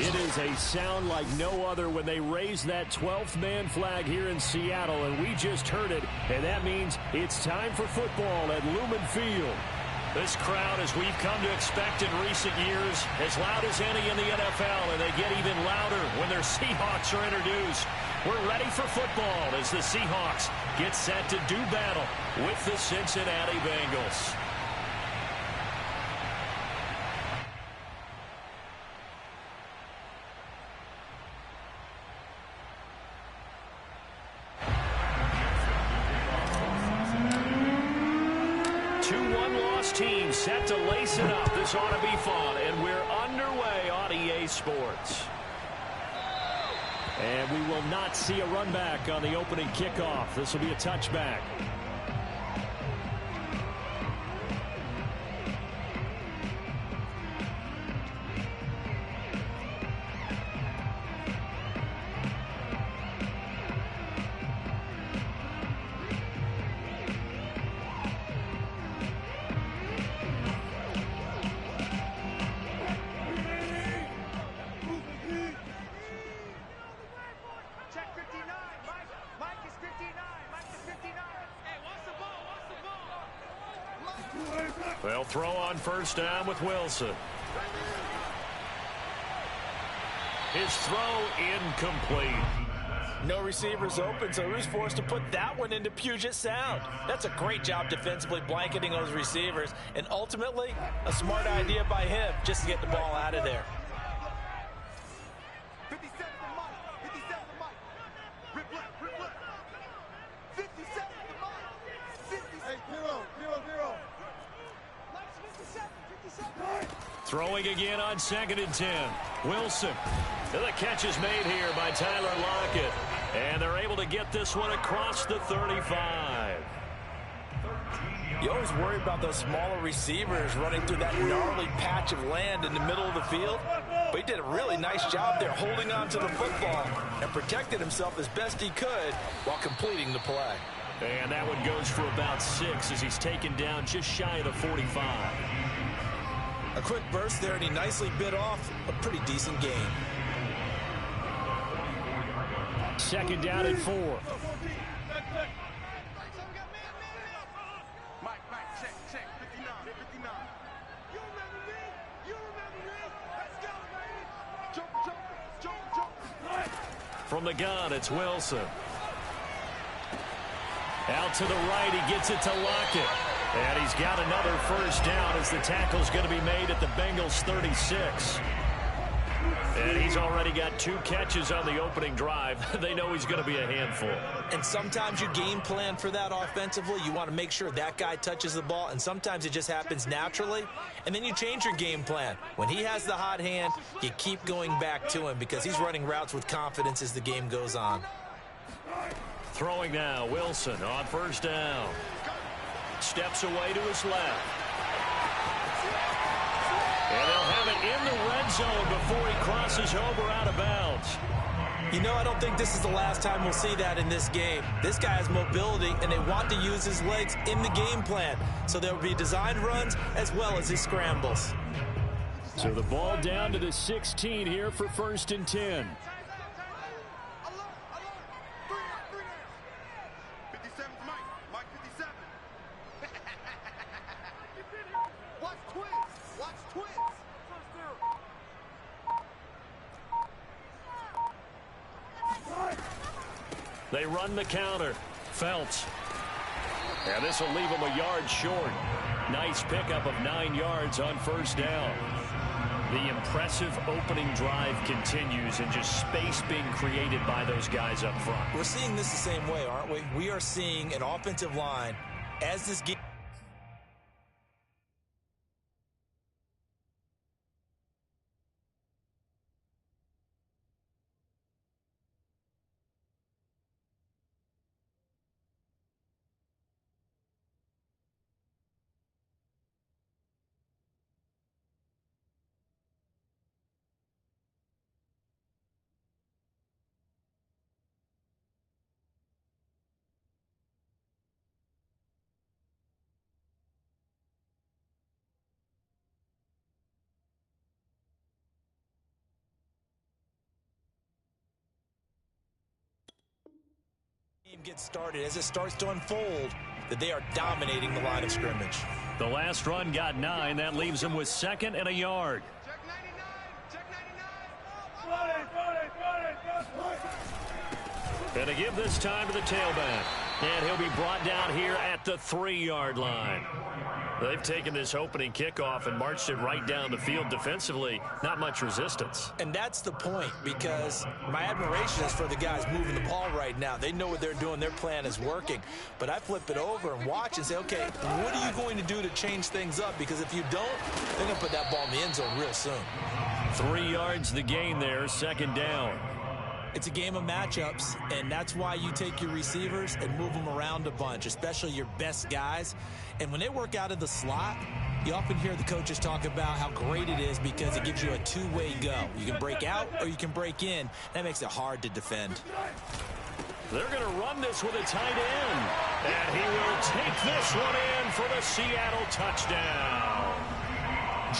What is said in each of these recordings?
It is a sound like no other when they raise that 12th man flag here in Seattle, and we just heard it, and that means it's time for football at Lumen Field. This crowd, as we've come to expect in recent years, as loud as any in the NFL, and they get even louder when their Seahawks are introduced. We're ready for football as the Seahawks get set to do battle with the Cincinnati Bengals. Team set to lace it up. This ought to be fun, and we're underway on EA Sports. And we will not see a run back on the opening kickoff. This will be a touchback. They'll throw on first down with Wilson. His throw incomplete. No receivers open, so he was forced to put that one into Puget Sound. That's a great job defensively blanketing those receivers, and ultimately a smart idea by him just to get the ball out of there. Throwing again on 2nd and 10. Wilson. The catch is made here by Tyler Lockett. And they're able to get this one across the 35. You always worry about those smaller receivers running through that gnarly patch of land in the middle of the field. But he did a really nice job there holding on to the football and protected himself as best he could while completing the play. And that one goes for about 6 as he's taken down just shy of the 45. A quick burst there, and he nicely bit off a pretty decent gain. 2nd down and 4. From the gun, it's Wilson. Out to the right, he gets it to Lockett. And he's got another first down as the tackle's going to be made at the Bengals 36. And he's already got 2 catches on the opening drive. They know he's going to be a handful. And sometimes you game plan for that offensively. You want to make sure that guy touches the ball, and sometimes it just happens naturally. And then you change your game plan. When he has the hot hand, you keep going back to him because he's running routes with confidence as the game goes on. Throwing now, Wilson on first down. Steps away to his left. And they'll have it in the red zone before he crosses over out of bounds. You know, I don't think this is the last time we'll see that in this game. This guy has mobility, and they want to use his legs in the game plan. So there will be designed runs as well as his scrambles. So the ball down to the 16 here for 1st and 10. They run the counter. Phelps. And this will leave him a yard short. Nice pickup of 9 yards on first down. The impressive opening drive continues and just space being created by those guys up front. We're seeing this the same way, aren't we? We are seeing an offensive line as this game. game gets started, as it starts to unfold, that they are dominating the line of scrimmage. The last run got 9. That leaves them with 2nd and a yard. Check 99. Check 99. And to give this time to the tailback. And he'll be brought down here at the 3-yard line. They've taken this opening kickoff and marched it right down the field defensively. Not much resistance. And that's the point, because my admiration is for the guys moving the ball right now. They know what they're doing. Their plan is working. But I flip it over and watch and say, okay, what are you going to do to change things up? Because if you don't, they're going to put that ball in the end zone real soon. 3 yards the gain there, 2nd down. It's a game of matchups, and that's why you take your receivers and move them around a bunch, especially your best guys. And when they work out of the slot, you often hear the coaches talk about how great it is because it gives you a two-way go. You can break out or you can break in. That makes it hard to defend. They're going to run this with a tight end. And he will take this one in for the Seattle touchdown.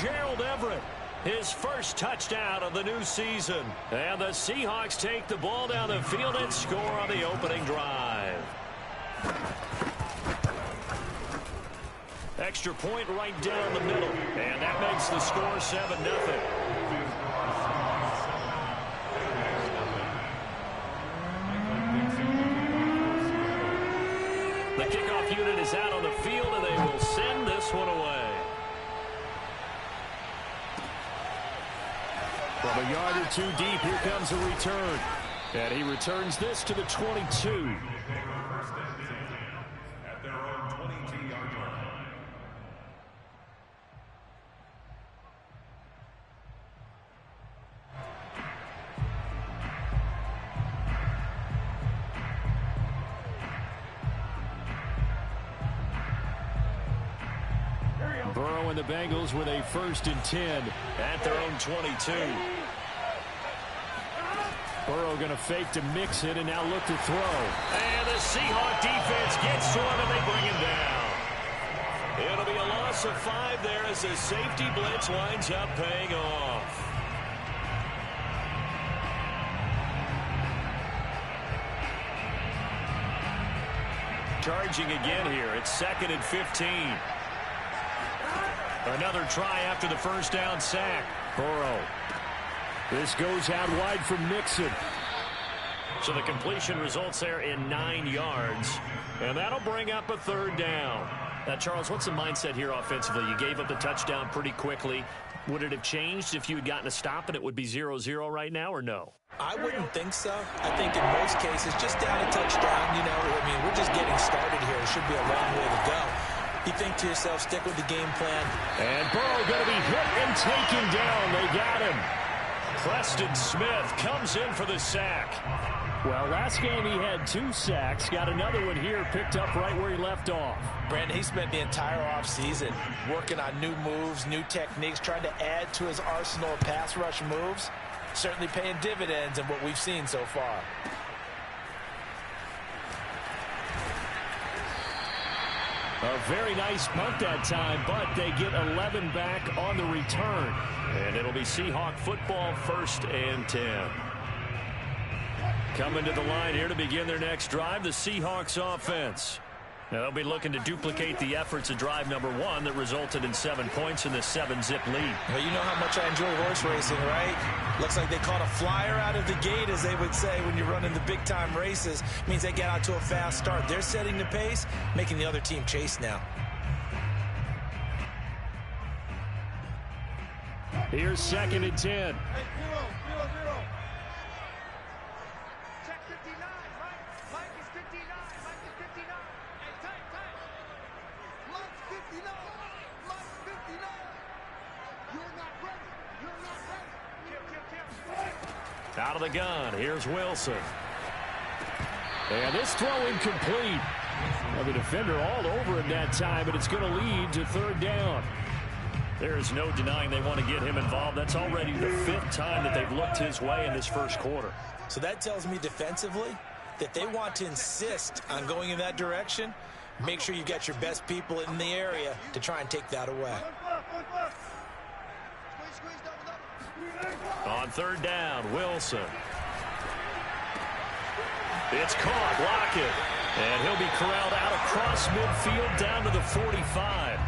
Gerald Everett, his first touchdown of the new season. And the Seahawks take the ball down the field and score on the opening drive. Extra point right down the middle. And that makes the score 7-0. The kickoff unit is out on the field, and they will send this one away. From a yard or 2 deep, here comes a return. And he returns this to the 22. At their own 22-yard line. Burrow and the Bengals with a 1st and 10 at their own 22. Burrow going to fake to mix it and now look to throw. And the Seahawk defense gets to him and they bring him down. It'll be a loss of 5 there as the safety blitz winds up paying off. Charging again here. It's 2nd and 15. Another try after the 1st down sack. Burrow. This goes out wide for Mixon. So the completion results there in 9 yards. And that'll bring up a 3rd down. Now, Charles, what's the mindset here offensively? You gave up the touchdown pretty quickly. Would it have changed if you had gotten a stop and it would be 0-0 right now, or no? I wouldn't think so. I think in most cases, just down a touchdown, you know, I mean, we're just getting started here. It should be a long way to go. You think to yourself, stick with the game plan. And Burrow going to be hit and taken down. They got him. Preston Smith comes in for the sack. Well, last game he had 2 sacks. Got another one here picked up right where he left off. Brandon, he spent the entire offseason working on new moves, new techniques, trying to add to his arsenal of pass rush moves. Certainly paying dividends in what we've seen so far. A very nice punt that time, but they get 11 back on the return. And it'll be Seahawk football, 1st and 10. Coming to the line here to begin their next drive, the Seahawks offense. Now they'll be looking to duplicate the efforts of drive number 1 that resulted in 7 points in the 7-zip lead. Well, you know how much I enjoy horse racing, right? Looks like they caught a flyer out of the gate, as they would say when you're running the big-time races. Means they get out to a fast start. They're setting the pace, making the other team chase now. Here's 2nd and 10. Check 59, right? Mike is 59. Mike is 59. Hey, time. Mike's 59. Mike's 59. You're not ready. You're not ready. Kill. Out of the gun, here's Wilson. And this throw incomplete. Well, the defender all over him that time, but it's going to lead to 3rd down. There is no denying they want to get him involved. That's already the 5th time that they've looked his way in this 1st quarter. So that tells me defensively that they want to insist on going in that direction. Make sure you've got your best people in the area to try and take that away. On 3rd down, Wilson. It's caught. Lockett. And he'll be corralled out across midfield down to the 45.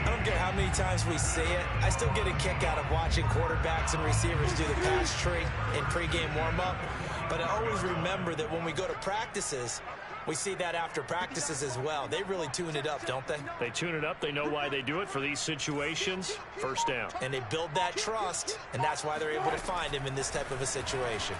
I don't care how many times we see it. I still get a kick out of watching quarterbacks and receivers do the pass tree in pregame warm-up. But I always remember that when we go to practices, we see that after practices as well. They really tune it up, don't they? They tune it up. They know why they do it for these situations. First down. And they build that trust, and that's why they're able to find him in this type of a situation.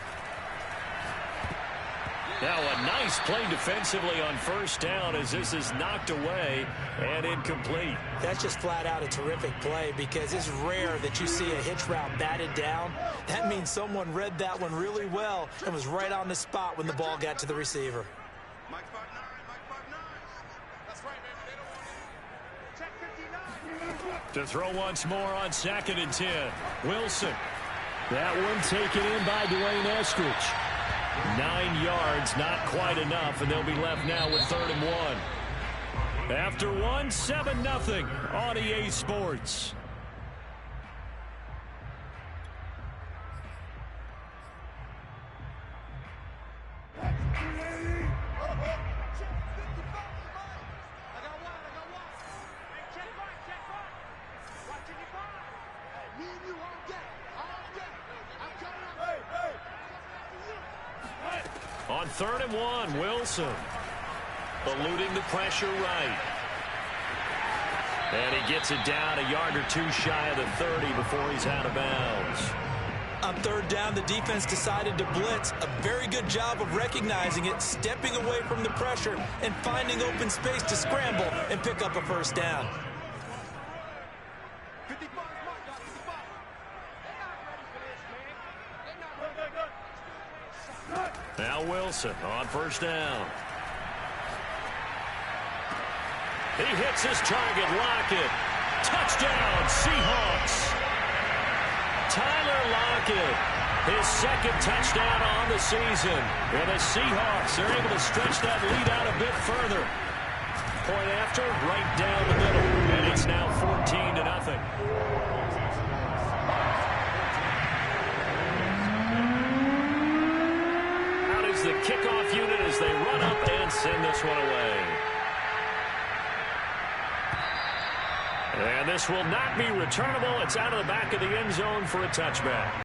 Now a nice play defensively on first down as this is knocked away and incomplete. That's just flat out a terrific play because it's rare that you see a hitch route batted down. That means someone read that one really well and was right on the spot when the ball got to the receiver. Mike 5'9", Mike 5'9". That's right, baby. They don't want it. Check 59. To throw once more on 2nd and 10. Wilson. That one taken in by Dwayne Eskridge. 9 yards, not quite enough, and they'll be left now with 3rd and 1. After 1, 7-0 on EA Sports. On 3rd and 1, Wilson eluding the pressure right. And he gets it down a yard or two shy of the 30 before he's out of bounds. On 3rd down, the defense decided to blitz. A very good job of recognizing it, stepping away from the pressure, and finding open space to scramble and pick up a first down. 55 Mike, 55. They're not ready for this, man. They're not ready. Now Wilson on first down. He hits his target. Lockett. Touchdown, Seahawks. Tyler Lockett, his 2nd touchdown on the season. And the Seahawks are able to stretch that lead out a bit further. Point after, right down the middle. And it's now 14-0. The kickoff unit as they run up and send this one away. And this will not be returnable. It's out of the back of the end zone for a touchback.